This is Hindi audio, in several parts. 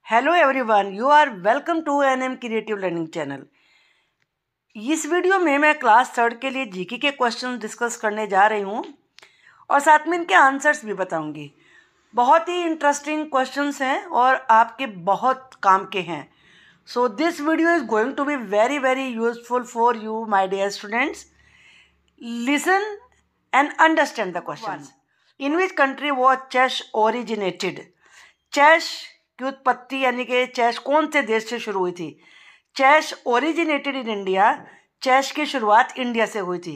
Hello everyone, you are welcome to NM creative learning channel. इस वीडियो में मैं क्लास 3 के लिए जीके के क्वेश्चन डिस्कस करने जा रही हूँ और साथ में इनके आंसर्स भी बताऊंगी। बहुत ही इंटरेस्टिंग क्वेश्चंस हैं और आपके बहुत काम के हैं। So this video is going to be very very useful for you my dear students. Listen and understand the question. In which country was chess originated? Chess की उत्पत्ति यानी कि चेस कौन से देश से शुरू हुई थी? Chess originated in India. Chess की शुरुआत इंडिया से हुई थी।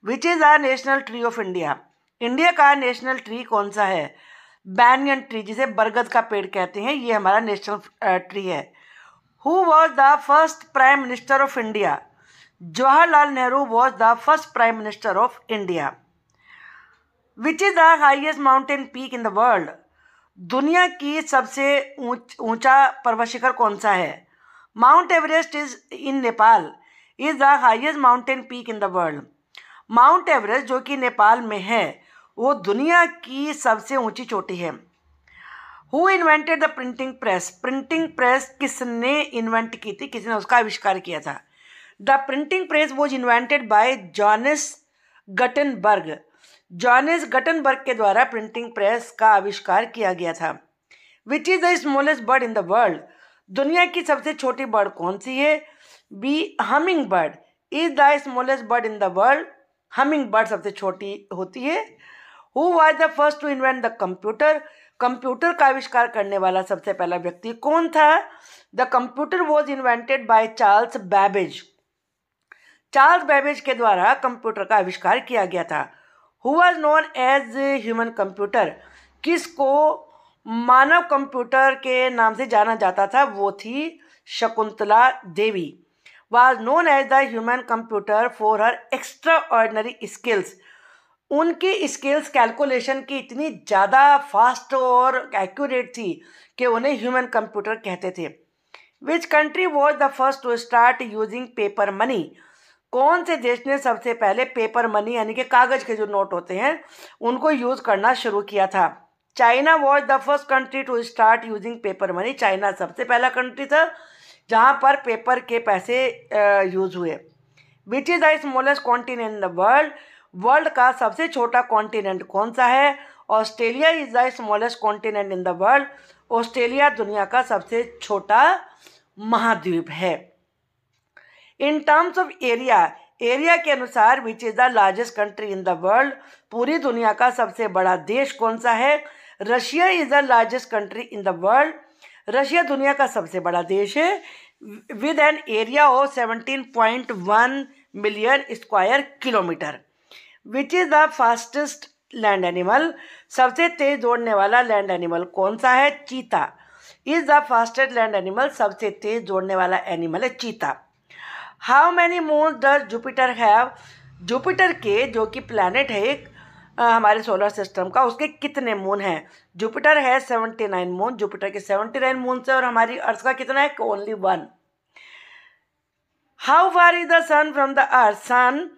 Which is our national tree of India? India का नेशनल ट्री कौन सा है? बैनियन ट्री, जिसे बरगद का पेड़ कहते हैं, ये हमारा नेशनल ट्री है। Who was the first prime minister of India? Jawaharlal Nehru was the first prime minister of India. Which is the highest mountain peak in the world? दुनिया की सबसे ऊंचा पर्वत शिखर कौन सा है? Mount Everest is in Nepal is the highest mountain peak in the world. Mount Everest जो कि नेपाल में है वो दुनिया की सबसे ऊंची चोटी है। Who invented the printing press? Printing press किसने इन्वेंट की थी, किसने उसका आविष्कार किया था? The printing press was invented by Johannes Gutenberg. Johannes Gutenberg के द्वारा प्रिंटिंग प्रेस का आविष्कार किया गया था। Which is the smallest bird in the world? दुनिया की सबसे छोटी बर्ड कौन सी है? Be hummingbird is the smallest bird in the world. Hummingbird सबसे छोटी होती है। Who was the first to invent the computer? Computer का आविष्कार करने वाला सबसे पहला व्यक्ति कौन था? The computer was invented by Charles Babbage. Charles Babbage के द्वारा कंप्यूटर का आविष्कार किया गया था। Who was known as human computer? किसको मानव कंप्यूटर के नाम से जाना जाता था? वो थी Shakuntala Devi. Was known as the human computer for her extraordinary skills. उनकी स्किल्स कैलकुलेशन की इतनी ज़्यादा फास्ट और एक्यूरेट थी कि उन्हें ह्यूमन कंप्यूटर कहते थे। Which country was the first to start using paper money? कौन से देश ने सबसे पहले पेपर मनी यानी कि कागज के जो नोट होते हैं उनको यूज़ करना शुरू किया था? China was the first country to start using paper money. China सबसे पहला कंट्री था जहां पर पेपर के पैसे यूज हुए। विच is the smallest continent in the world? World का सबसे छोटा कॉन्टिनेंट कौन सा है? Australia is the smallest continent in the world. Australia दुनिया का सबसे छोटा महाद्वीप है। In terms of area, area के अनुसार विच is the largest country in the world? पूरी दुनिया का सबसे बड़ा देश कौन सा है? Russia is the largest country in the world. Russia दुनिया का सबसे बड़ा देश है with an area of 17.1 million square kilometre. Which is the fastest land animal? सबसे तेज दौड़ने वाला लैंड एनिमल कौन सा है? चीता is the fastest land animal. सबसे तेज दौड़ने वाला एनिमल है चीता। How many moon does Jupiter have? Jupiter के जो कि प्लैनेट है एक हमारे सोलर सिस्टम का, उसके कितने मून हैं? जुपिटर है 79 मून। जुपिटर के 79 मून से और हमारी अर्थ का कितना है? Only 1। How far is the sun from the earth? Sun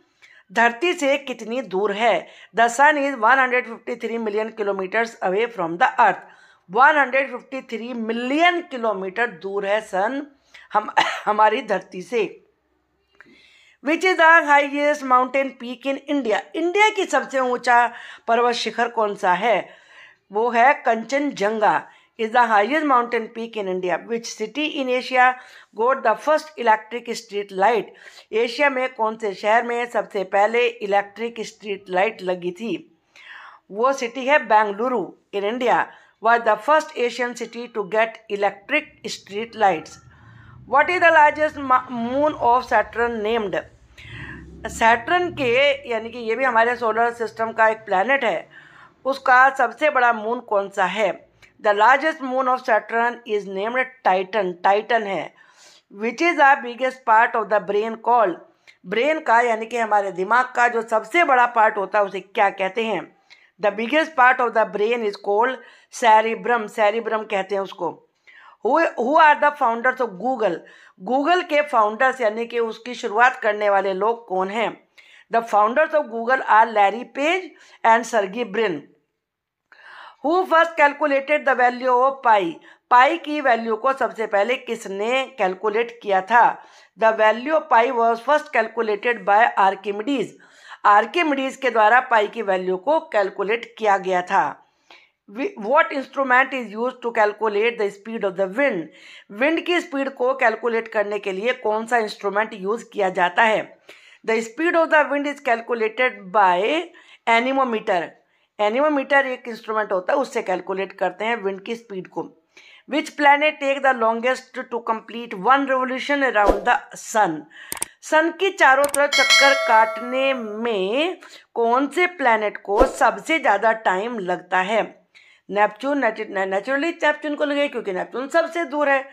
धरती से कितनी दूर है? The sun is 153 million kilometres away from the earth. 153 million kilometre दूर है सन हमारी धरती से। Which is the highest mountain peak in India? India की सबसे ऊंचा पर्वत शिखर कौन सा है? वो है Kanchenjunga is the highest mountain peak in India. Which city in Asia goat the first electric street light? Asia में कौन से शहर में सबसे पहले इलेक्ट्रिक स्ट्रीट लाइट लगी थी? वो सिटी है Bengaluru in India. Was the first Asian city to get electric street lights. What is the largest moon of Saturn named? Saturn के यानी कि ये भी हमारे सोलर सिस्टम का एक प्लैनेट है, उसका सबसे बड़ा मून कौन सा है? The largest moon of Saturn is named Titan. Titan है। Which is the biggest part of the brain called? Brain का यानी कि हमारे दिमाग का जो सबसे बड़ा पार्ट होता है उसे क्या कहते हैं? The biggest part of the brain is called cerebrum. Cerebrum कहते हैं उसको। Who are the founders of Google? Google के फाउंडर्स यानी कि उसकी शुरुआत करने वाले लोग कौन हैं? The founders of Google are Larry Page and Sergey Brin. Who first calculated the value of pi? Pi की वैल्यू को सबसे पहले किसने कैलकुलेट किया था? The value of pi was first calculated bye Archimedes. Archimedes के द्वारा पाई की वैल्यू को कैलकुलेट किया गया था। What instrument is used to calculate the speed of the wind? Wind की स्पीड को कैलकुलेट करने के लिए कौन सा इंस्ट्रूमेंट यूज किया जाता है? The speed of the wind is calculated by anemometer. Anemometer एक इंस्ट्रूमेंट होता है, उससे कैलकुलेट करते हैं विंड की स्पीड को। Which planet take the longest to complete one revolution around the sun? Sun की चारों तरफ चक्कर काटने में कौन से प्लैनेट को सबसे ज़्यादा टाइम लगता है? नेपच्यून। नेचुरली नेपच्यून को लगे क्योंकि नेपच्यून सबसे दूर है।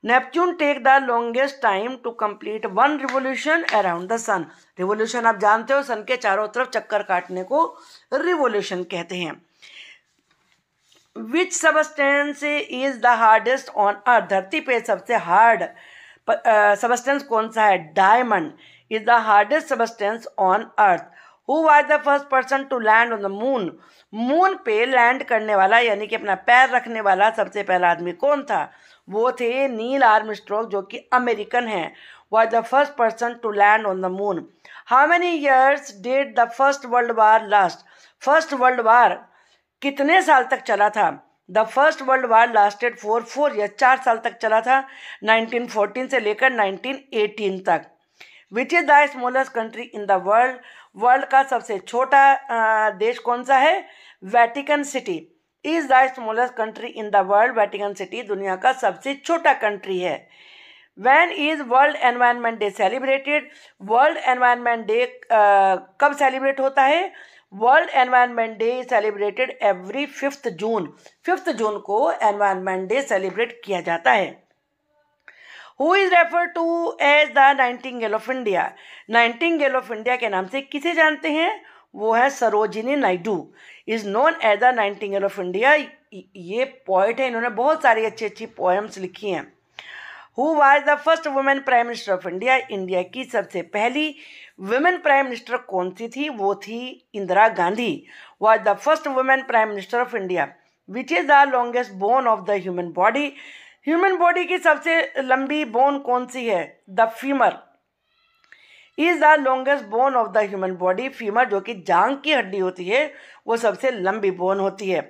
Neptune take the longest time to complete one revolution around the sun. Revolution आप जानते हो, सन के चारों तरफ चक्कर काटने को रिवोल्यूशन कहते हैं। Which substance is the hardest on earth? धरती पे सबसे हार्ड सबस्टेंस कौन सा है? Diamond is the hardest substance on earth. Who was the first person to land on the moon? Moon पे लैंड करने वाला यानी कि अपना पैर रखने वाला सबसे पहला आदमी कौन था? वो थे नील आर्मस्ट्रॉन्ग, जो कि अमेरिकन हैं। Was the first person to land on the moon. How many years did the first world war last? First world war कितने साल तक चला था? The first world war lasted for 4 year, 4 साल तक चला था, 1914 से लेकर 1918 तक। विच is the smallest country in the world? World का सबसे छोटा देश कौन सा है? Vatican city is the smallest country in the world. Vatican city दुनिया का सबसे छोटा कंट्री है। When is world environment day celebrated? World environment day कब सेलिब्रेट होता है? World environment day celebrated every 5th जून। 5th जून को एनवायरनमेंट डे सेलिब्रेट किया जाता है। Who is referred to as the nightingale of India? Nightingale of India के नाम से किसे जानते हैं? वो है Sarojini Naidu. Is known as the nightingale of India. ये पोइट है, इन्होंने बहुत सारी अच्छी अच्छी पोएम्स लिखी हैं। Who was the first women prime minister of India? India की सबसे पहली वुमेन प्राइम मिनिस्टर कौन सी थी? वो थी Indira Gandhi. Was the first women prime minister of India. Which is the longest bone of the human body? Human body की सबसे लंबी बोन कौन सी है? The femur is the longest bone of the human body. Femur जो कि जांग की हड्डी होती है, वो सबसे लंबी बोन होती है।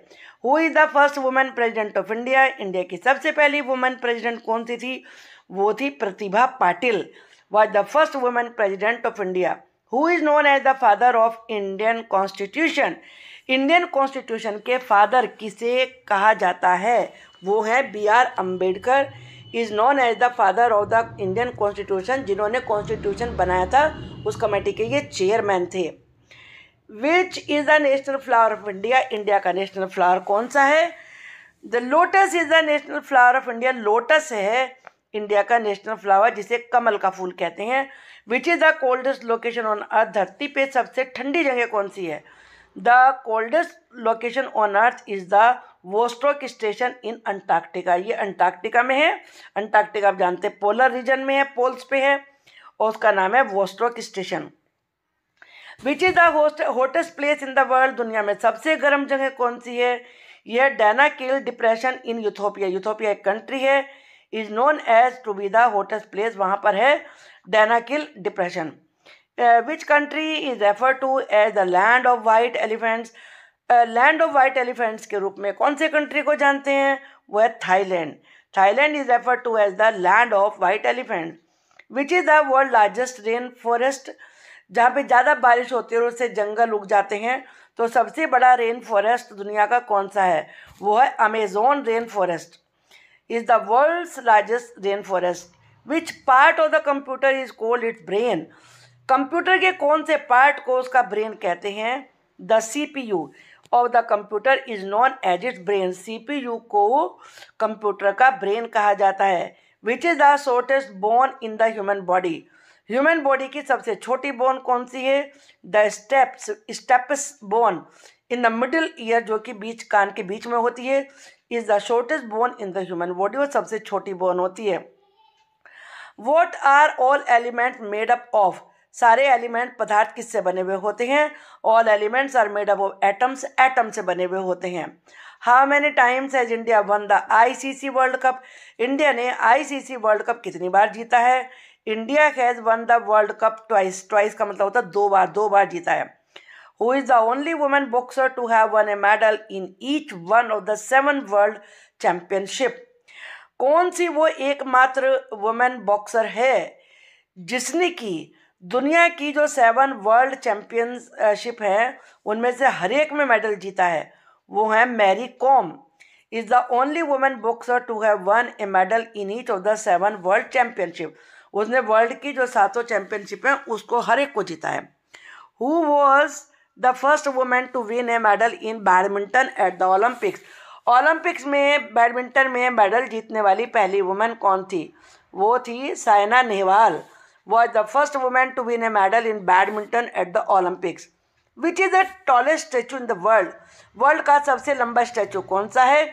Who is the first women president of India? India की सबसे पहली वुमेन प्रेसिडेंट कौन सी थी? वो थी Pratibha Patil. Was the first women president of India. Who is known as the father of Indian constitution? Indian constitution के फादर किसे कहा जाता है? वो है B R. Ambedkar. Is known as the father of the Indian constitution. जिन्होंने कॉन्स्टिट्यूशन बनाया था, उस कमेटी के ये चेयरमैन थे। Which is the national flower of India? India का नेशनल फ्लावर कौन सा है? The lotus is the national flower of India. Lotus है इंडिया का नेशनल फ्लावर, जिसे कमल का फूल कहते हैं। विच is the coldest location on earth? धरती पे सबसे ठंडी जगह कौन सी है? The coldest location on earth is the Vostok station in Antarctica. ये अंटार्कटिका में है। अंटार्कटिका आप जानते हैं पोलर रीजन में है, पोल्स पे है, और उसका नाम है Vostok station. Which is the hottest place in the world? दुनिया में सबसे गर्म जगह कौन सी है? यह Danakil depression in Ethiopia. Ethiopia एक कंट्री है, is known as to be the hottest place. वहाँ पर है Danakil depression. Which country is refer to as the land of white elephants? Land of white elephants के रूप में कौन से कंट्री को जानते हैं? वो है Thailand. Thailand is refer to as the land of white elephant. Which is the world largest rain forest? जहाँ पे ज़्यादा बारिश होती है और उससे जंगल उग जाते हैं, तो सबसे बड़ा रेन फॉरेस्ट दुनिया का कौन सा है? वो है Amazon rain forest is the world's largest rain forest. Which part of the computer is called its brain? Computer के कौन से पार्ट को उसका ब्रेन कहते हैं? The CPU of the computer is known as its brain. CPU को कंप्यूटर का ब्रेन कहा जाता है। Which is the shortest bone in the human body? Human body की सबसे छोटी बोन कौन सी है? The steps bone in the middle ear, जो कि बीच कान के बीच में होती है, is the shortest bone in the human body. वो सबसे छोटी बोन होती है। What are all element made up of? सारे एलिमेंट पदार्थ किससे बने हुए होते हैं? All elements are made up of atoms. Atom से बने हुए होते हैं। How many times has India won the ICC world cup? इंडिया ने ICC वर्ल्ड कप कितनी बार जीता है? India has won the world cup twice. Twice का मतलब होता है दो बार जीता है। Who is the only women boxer to have won a medal in each one of the 7 world championship? कौन सी वो एकमात्र वुमेन बॉक्सर है जिसने की दुनिया की जो 7 वर्ल्ड चैंपियनशिप है उनमें से हर एक में मेडल जीता है? वो है Mary Kom. Is the only women boxer to have won a medal in each of the 7 world championship. उसने वर्ल्ड की जो 7 चैंपियनशिप हैं उसको हर एक को जीता है। Who was the first women to win a medal in badminton at the Olympics? Olympics में बैडमिंटन में मेडल जीतने वाली पहली वुमेन कौन थी? वो थी Saina Nehwal. Was the first women to win a medal in badminton at the Olympics. Which is the tallest statue in the world? World का सबसे लंबा स्टैचू कौन सा है?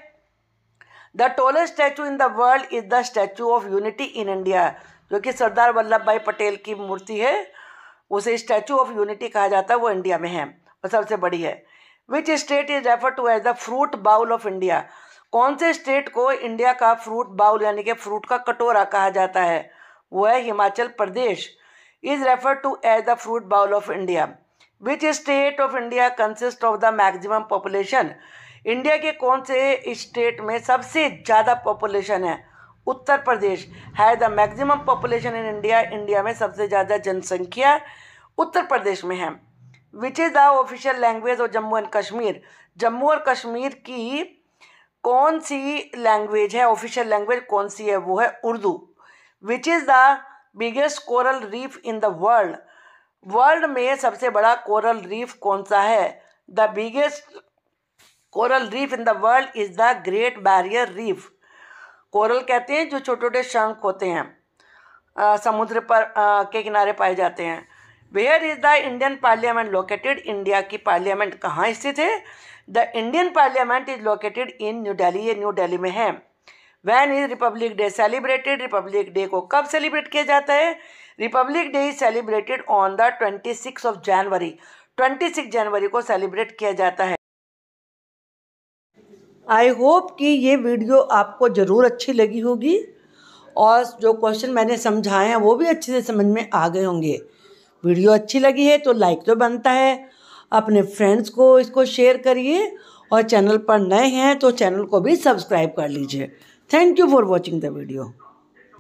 The tallest statue in the world is the statue of unity in India, जो कि सरदार वल्लभ भाई पटेल की मूर्ति है, उसे स्टैचू ऑफ यूनिटी कहा जाता है, वो इंडिया में है और सबसे बड़ी है। Which state is refer to as the fruit bowl of India? कौन से स्टेट को इंडिया का फ्रूट बाउल यानी कि फ्रूट का कटोरा कहा जाता है? वो है Himachal Pradesh. Is refer to as the fruit bowl of India. Which state of India consist of the maximum population? India के कौन से स्टेट में सबसे ज़्यादा पॉपुलेशन है? उत्तर प्रदेश है the maximum population in India. India में सबसे ज़्यादा जनसंख्या उत्तर प्रदेश में है। Which is the official language of Jammu and Kashmir? Jammu और कश्मीर की कौन सी लैंग्वेज है, ऑफिशियल लैंग्वेज कौन सी है? वो है उर्दू। विच is the biggest coral reef in the world? World में सबसे बड़ा कोरल रीफ कौन सा है? The biggest coral reef in the world is the great barrier reef. Coral कहते हैं जो छोटे छोटे शंख होते हैं, समुद्र पर के किनारे पाए जाते हैं। Where is the Indian parliament located? India की पार्लियामेंट कहाँ स्थित है? The Indian parliament is located in New Delhi, ये न्यू दिल्ली में है। When is republic day celebrated? Republic day को कब सेलिब्रेट किया जाता है? Republic day is celebrated on the 26 of January. 26 जनवरी को सेलिब्रेट किया जाता है। आई होप कि ये वीडियो आपको ज़रूर अच्छी लगी होगी और जो क्वेश्चन मैंने समझाए हैं वो भी अच्छे से समझ में आ गए होंगे। वीडियो अच्छी लगी है तो लाइक तो बनता है, अपने फ्रेंड्स को इसको शेयर करिए और चैनल पर नए हैं तो चैनल को भी सब्सक्राइब कर लीजिए। Thank you for watching the video.